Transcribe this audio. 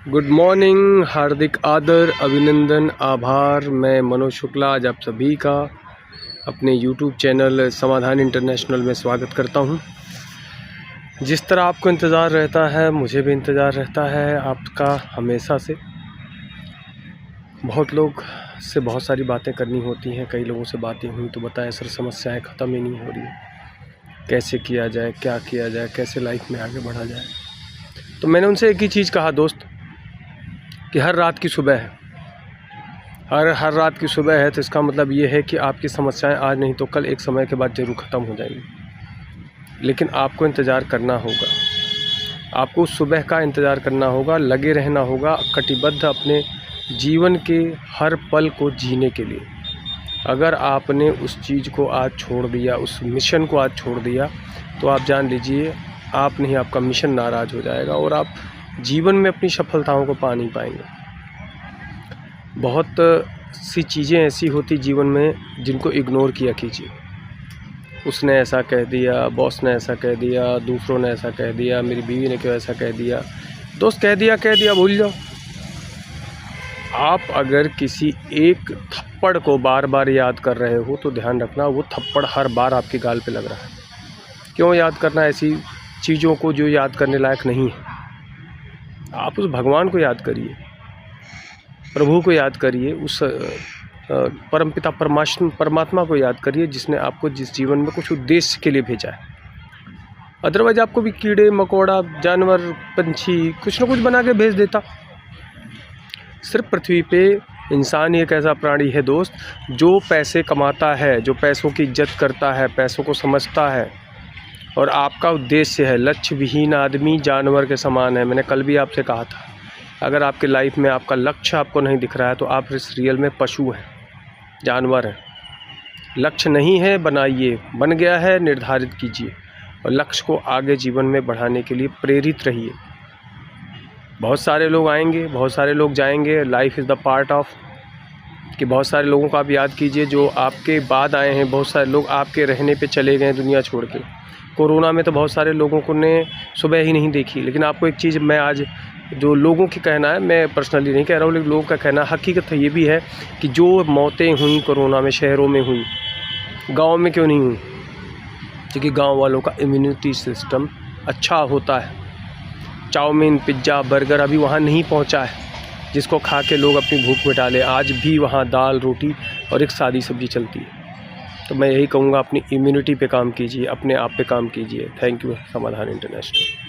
Good morning, हार्दिक आदर, अभिनंदन, आभार। मैं मनोज शुक्ला आज आप सभी का अपने यूट्यूब चैनल समाधान इंटरनेशनल में स्वागत करता हूं। जिस तरह आपको इंतज़ार रहता है, मुझे भी इंतज़ार रहता है आपका हमेशा से। बहुत लोग से बहुत सारी बातें करनी होती हैं। कई लोगों से बातें हुई तो बताया सर समस्याएं ख़त्म ही नहीं हो रही, कैसे किया जाए, क्या किया जाए, कैसे लाइफ में आगे बढ़ा जाए। तो मैंने उनसे एक ही चीज़ कहा दोस्त, कि हर रात की सुबह है। हर रात की सुबह है तो इसका मतलब ये है कि आपकी समस्याएं आज नहीं तो कल एक समय के बाद ज़रूर ख़त्म हो जाएंगी। लेकिन आपको इंतज़ार करना होगा, आपको उस सुबह का इंतज़ार करना होगा, लगे रहना होगा, कटिबद्ध अपने जीवन के हर पल को जीने के लिए। अगर आपने उस चीज़ को आज छोड़ दिया, उस मिशन को आज छोड़ दिया, तो आप जान लीजिए आप नहीं, आपका मिशन नाराज़ हो जाएगा और आप जीवन में अपनी सफलताओं को पा नहीं पाएंगे। बहुत सी चीज़ें ऐसी होती जीवन में जिनको इग्नोर किया कीजिए। उसने ऐसा कह दिया, बॉस ने ऐसा कह दिया, दूसरों ने ऐसा कह दिया, मेरी बीवी ने क्यों ऐसा कह दिया, दोस्त कह दिया भूल जाओ। आप अगर किसी एक थप्पड़ को बार बार याद कर रहे हो तो ध्यान रखना वो थप्पड़ हर बार आपके गाल पे लग रहा है। क्यों याद करना ऐसी चीज़ों को जो याद करने लायक नहीं है। आप उस भगवान को याद करिए, प्रभु को याद करिए, उस परमपिता परमात्मा को याद करिए जिसने आपको जिस जीवन में कुछ उद्देश्य के लिए भेजा है। अदरवाइज आपको भी कीड़े मकोड़ा, जानवर, पंछी कुछ न कुछ बना के भेज देता। सिर्फ पृथ्वी पे इंसान ही एक ऐसा प्राणी है दोस्त जो पैसे कमाता है, जो पैसों की इज्जत करता है, पैसों को समझता है और आपका उद्देश्य है। लक्ष्य विहीन आदमी जानवर के समान है। मैंने कल भी आपसे कहा था, अगर आपके लाइफ में आपका लक्ष्य आपको नहीं दिख रहा है तो आप इस रियल में पशु हैं, जानवर हैं। लक्ष्य नहीं है, बनाइए, बन गया है निर्धारित कीजिए और लक्ष्य को आगे जीवन में बढ़ाने के लिए प्रेरित रहिए। बहुत सारे लोग आएंगे, बहुत सारे लोग जाएंगे। Life is the part of कि बहुत सारे लोगों को आप याद कीजिए जो आपके बाद आए हैं। बहुत सारे लोग आपके रहने पे चले गए दुनिया छोड़ के। कोरोना में तो बहुत सारे लोगों को ने सुबह ही नहीं देखी। लेकिन आपको एक चीज़ मैं आज, जो लोगों की कहना है, मैं पर्सनली नहीं कह रहा हूँ, लेकिन लोगों का कहना हकीकत है, ये भी है कि जो मौतें हुई कोरोना में शहरों में हुई, गांव में क्यों नहीं हुई? क्योंकि गांव वालों का इम्यूनिटी सिस्टम अच्छा होता है। चाउमीन, पिज्ज़ा, बर्गर अभी वहाँ नहीं पहुँचा है जिसको खा के लोग अपनी भूख मिटा लें। आज भी वहाँ दाल रोटी और एक सादी सब्ज़ी चलती है। तो मैं यही कहूँगा, अपनी इम्यूनिटी पे काम कीजिए, अपने आप पे काम कीजिए। थैंक यू समाधान इंटरनेशनल।